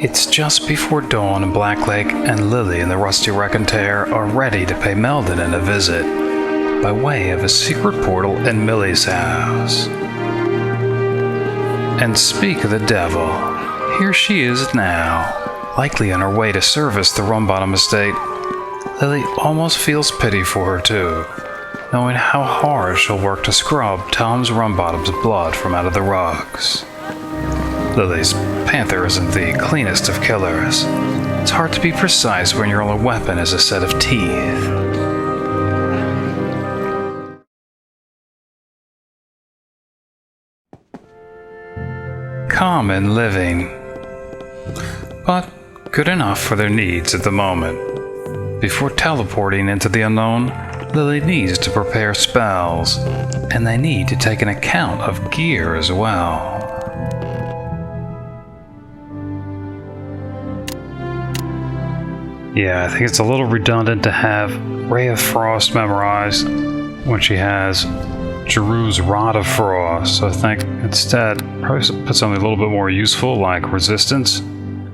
It's just before dawn in Blacklake, and Lilly and the rusty raconteur are ready to pay Meldanen a visit by way of a secret portal in Milly's house. And speak of the devil, here she is now, likely on her way to service the Rumbottom Estate. Lilly almost feels pity for her too, knowing how hard she'll work to scrub Thoms Rumbottom's blood from out of the rugs. Lilly's panther isn't the cleanest of killers. It's hard to be precise when your only weapon is a set of teeth. Common living, but good enough for their needs at the moment. Before teleporting into the unknown, Lilly needs to prepare spells, and they need to take an account of gear as well. Yeah, I think it's a little redundant to have Ray of Frost memorized when she has Jeru's Rod of Frost, so I think instead probably put something a little bit more useful like Resistance.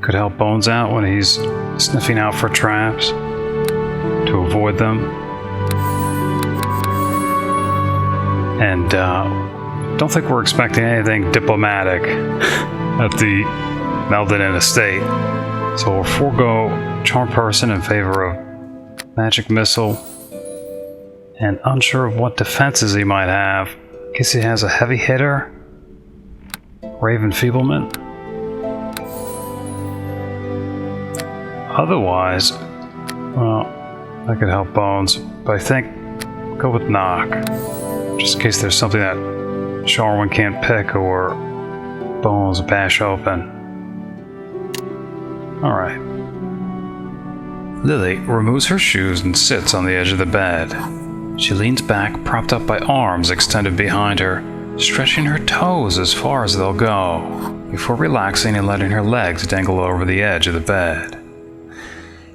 Could help Bones out when he's sniffing out for traps to avoid them. And don't think we're expecting anything diplomatic at the Meldanen Estate, so we'll forego Charmed Person in favor of Magic Missile, and unsure of what defenses he might have. Guess he has a Heavy Hitter, Rave Enfeeblement. Otherwise, well, that could help Bones, but I think go with Knock, just in case there's something that Sharwyn can't pick or Bones bash open. Alright. Lilly removes her shoes and sits on the edge of the bed. She leans back, propped up by arms extended behind her, stretching her toes as far as they'll go, before relaxing and letting her legs dangle over the edge of the bed.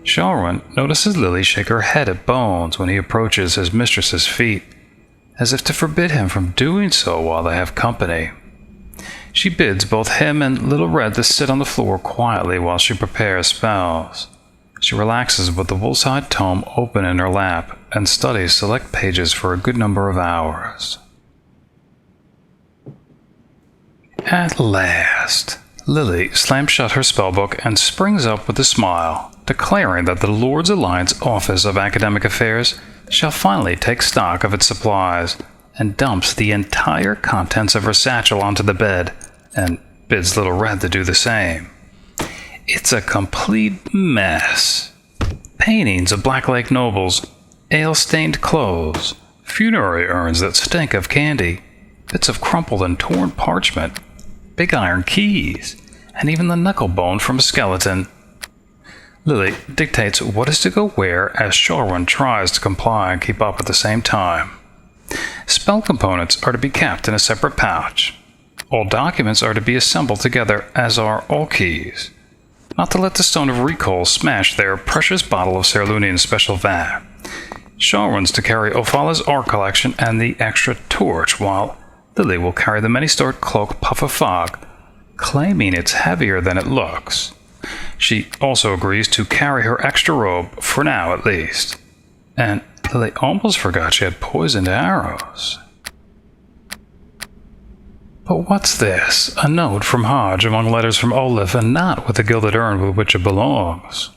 Sharwyn notices Lilly shake her head at Bones when he approaches his mistress's feet, as if to forbid him from doing so while they have company. She bids both him and Little Red to sit on the floor quietly while she prepares spells. She relaxes with the wolf's-hide tome open in her lap and studies select pages for a good number of hours. At last, Lilly slams shut her spellbook and springs up with a smile, declaring that the Lord's Alliance Office of Academic Affairs shall finally take stock of its supplies, and dumps the entire contents of her satchel onto the bed, and bids Little Red to do the same. It's a complete mess. Paintings of Blacklake nobles, ale-stained clothes, funerary urns that stink of candy, bits of crumpled and torn parchment, big iron keys, and even the knuckle bone from a skeleton. Lilly dictates what is to go where as Sharwyn tries to comply and keep up at the same time. Spell components are to be kept in a separate pouch. All documents are to be assembled together, as are all keys. Not to let the Stone of Recall smash their precious bottle of Saerloonian Special Vat. Sharwyn's to carry Ophala's art collection and the extra torch, while Lilly will carry the many-stored cloak Puff of Fog, claiming it's heavier than it looks. She also agrees to carry her extra robe, for now at least. And Lilly almost forgot she had poisoned arrows. But what's this? A note from Hodge among letters from Oleff, and not with the gilded urn with which it belongs.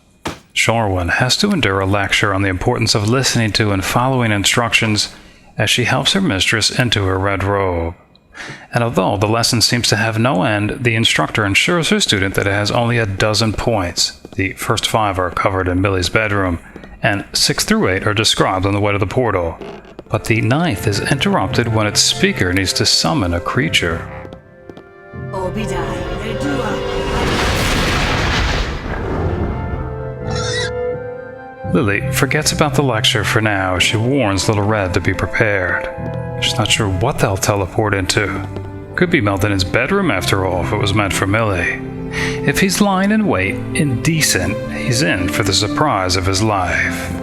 Sharwyn has to endure a lecture on the importance of listening to and following instructions as she helps her mistress into her red robe. And although the lesson seems to have no end, the instructor ensures her student that it has only a dozen points. The first 5 are covered in Milly's bedroom, and 6 through 8 are described on the way to the portal. But the 9th is interrupted when its speaker needs to summon a creature. Lilly forgets about the lecture for now as she warns Little Red to be prepared. She's not sure what they'll teleport into. Could be Meldanen's bedroom after all if it was meant for Milly. If he's lying in wait, indecent, he's in for the surprise of his life.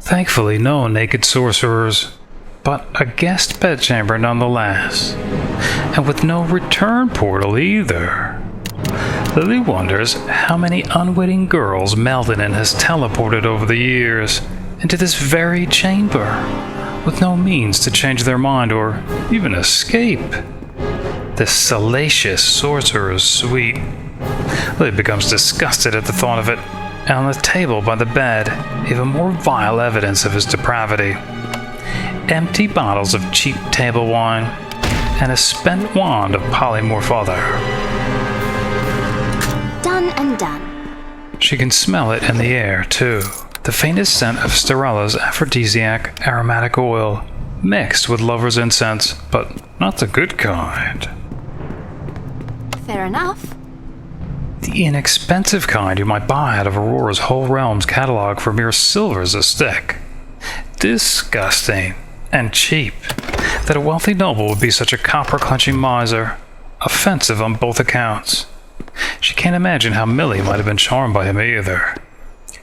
Thankfully, no naked sorcerers, but a guest bedchamber nonetheless, and with no return portal either. Lilly wonders how many unwitting girls Meldanen has teleported over the years into this very chamber, with no means to change their mind or even escape. This salacious sorcerer's suite. Lilly becomes disgusted at the thought of it, and on the table by the bed, even more vile evidence of his depravity. Empty bottles of cheap table wine, and a spent wand of Polymorph Other. Done and done. She can smell it in the air, too. The faintest scent of Starella's aphrodisiac aromatic oil, mixed with lover's incense, but not the good kind. Fair enough. The inexpensive kind you might buy out of Aurora's whole realm's catalog for mere silvers a stick. Disgusting and cheap that a wealthy noble would be such a copper-clenching miser. Offensive on both accounts. She can't imagine how Millie might have been charmed by him either.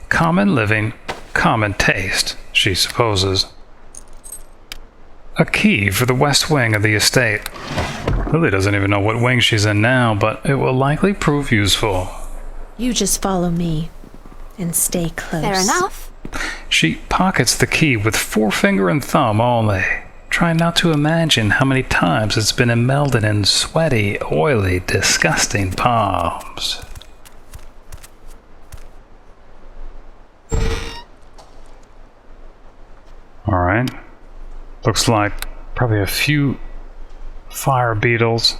Common living, common taste, she supposes. A key for the west wing of the estate. Lilly doesn't even know what wing she's in now, but it will likely prove useful. You just follow me and stay close. Fair enough. She pockets the key with forefinger and thumb only, trying not to imagine how many times it's been in Meldanen's sweaty, oily, disgusting palms. Alright. Looks like probably a few fire beetles.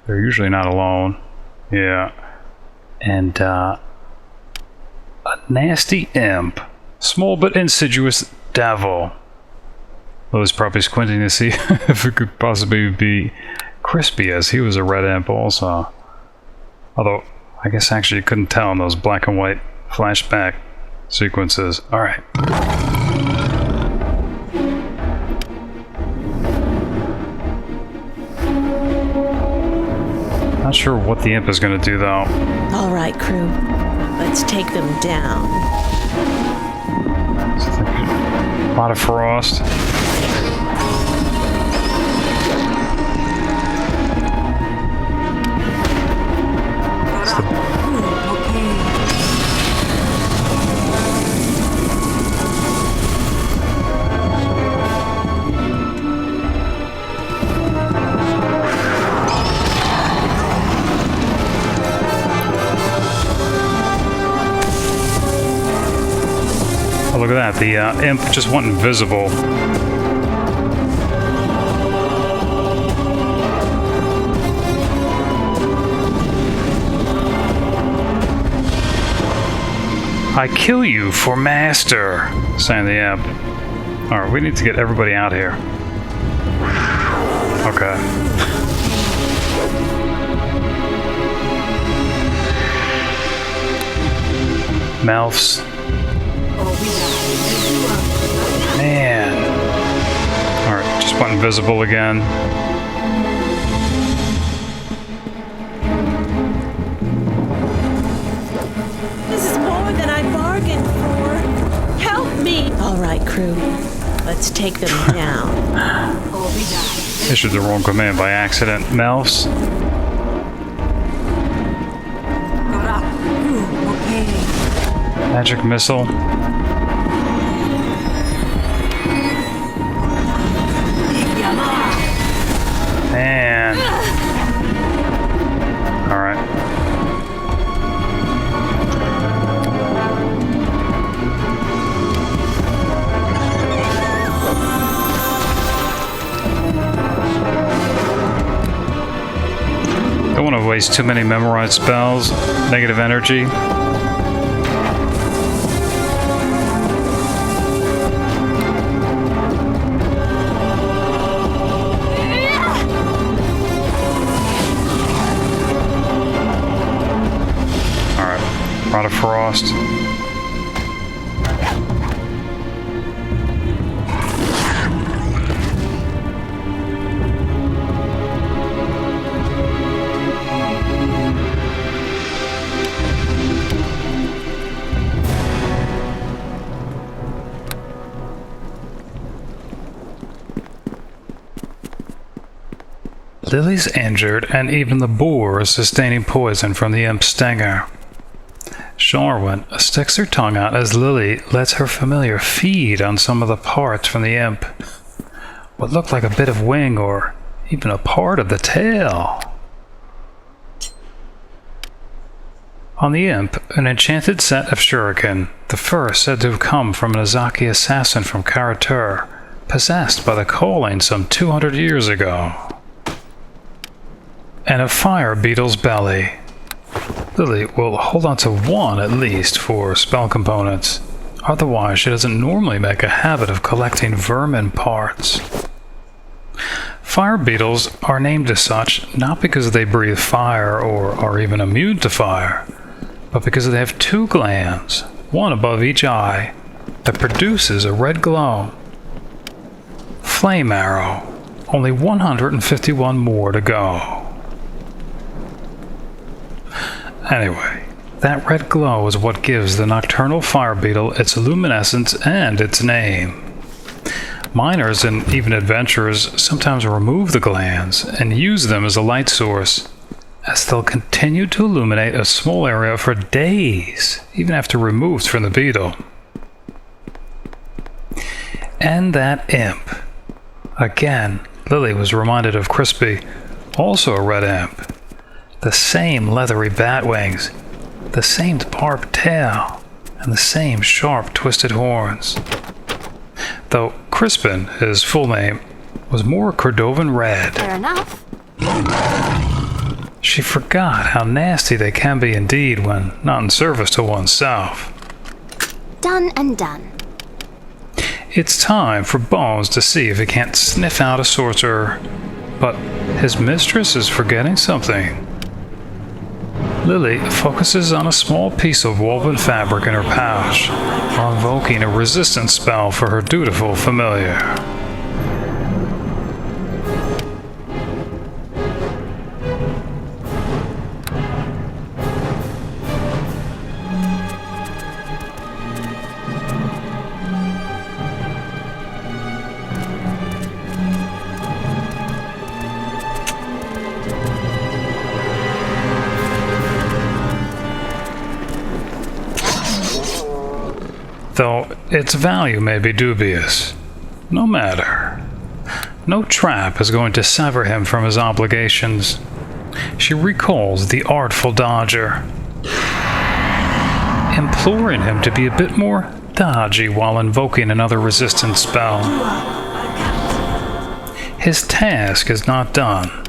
They're usually not alone. Yeah. And a nasty imp. Small but insidious devil. Lilly's probably squinting to see if it could possibly be Crispy, as he was a red imp also. Although, I guess actually you couldn't tell in those black and white flashback sequences. Alright. Not sure what the imp is going to do, though. All right, crew. Let's take them down. A lot of frost. Oh, look at that. The imp just went invisible. I kill you for master, sang the imp. Alright, we need to get everybody out here. Okay. Mouths. Man. Alright, just went invisible again. This is more than I bargained for. Help me! All right, crew. Let's take them down. Issued the wrong command by accident. Mouse. Magic missile. Man. Alright. Don't want to waste too many memorized spells. Negative energy. Rod of Frost. Lilly's injured, and even the boar is sustaining poison from the imp's stinger. Sharwyn sticks her tongue out as Lilly lets her familiar feed on some of the parts from the imp. What looked like a bit of wing or even a part of the tail. On the imp, an enchanted set of shuriken, the first said to have come from an Azaki assassin from Kara-Tur, possessed by the calling some 200 years ago. And a fire beetle's belly. Lilly will hold on to one at least for spell components, otherwise she doesn't normally make a habit of collecting vermin parts. Fire beetles are named as such not because they breathe fire or are even immune to fire, but because they have two glands, one above each eye, that produces a red glow. Flame arrow, only 151 more to go. Anyway, that red glow is what gives the nocturnal fire beetle its luminescence and its name. Miners and even adventurers sometimes remove the glands and use them as a light source, as they'll continue to illuminate a small area for days, even after removed from the beetle. And that imp. Again, Lilly was reminded of Crispin, also a red imp. The same leathery bat wings, the same barbed tail, and the same sharp twisted horns. Though Crispin, his full name, was more cordovan red. Fair enough. She forgot how nasty they can be indeed when not in service to oneself. Done and done. It's time for Bones to see if he can't sniff out a sorcerer, but his mistress is forgetting something. Lilly focuses on a small piece of woven fabric in her pouch, while invoking a resistance spell for her dutiful familiar. Though its value may be dubious. No matter. No trap is going to sever him from his obligations. She recalls the artful dodger, imploring him to be a bit more dodgy while invoking another resistance spell. His task is not done.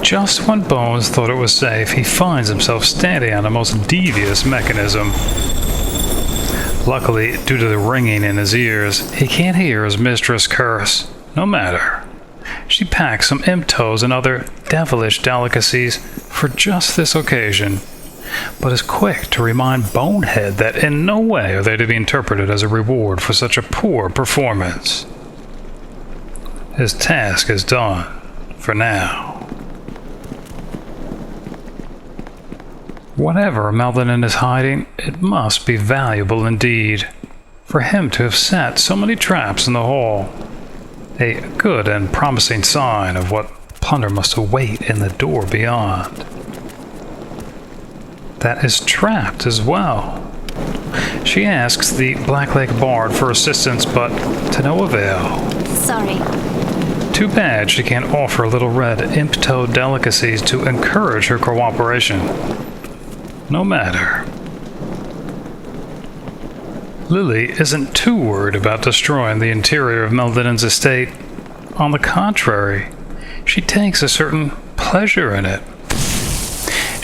Just when Bones thought it was safe, he finds himself standing on a most devious mechanism. Luckily, due to the ringing in his ears, he can't hear his mistress curse. No matter. She packs some imp toes and other devilish delicacies for just this occasion, but is quick to remind Bonehead that in no way are they to be interpreted as a reward for such a poor performance. His task is done, for now. Whatever Meldanen is hiding, it must be valuable indeed, for him to have set so many traps in the hall. A good and promising sign of what plunder must await in the door beyond. That is trapped as well. She asks the Blacklake bard for assistance, but to no avail. Sorry. Too bad she can't offer little red imp-toed delicacies to encourage her cooperation. No matter. Lilly isn't too worried about destroying the interior of Meldanen's estate. On the contrary, she takes a certain pleasure in it.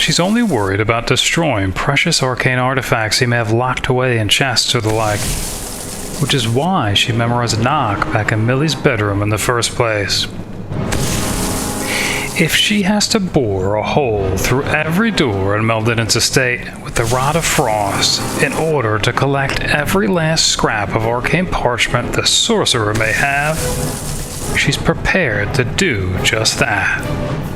She's only worried about destroying precious arcane artifacts he may have locked away in chests or the like, which is why she memorized Knock back in Millie's bedroom in the first place. If she has to bore a hole through every door in Meldanen Estate with the Rod of Frost in order to collect every last scrap of arcane parchment the sorcerer may have, she's prepared to do just that.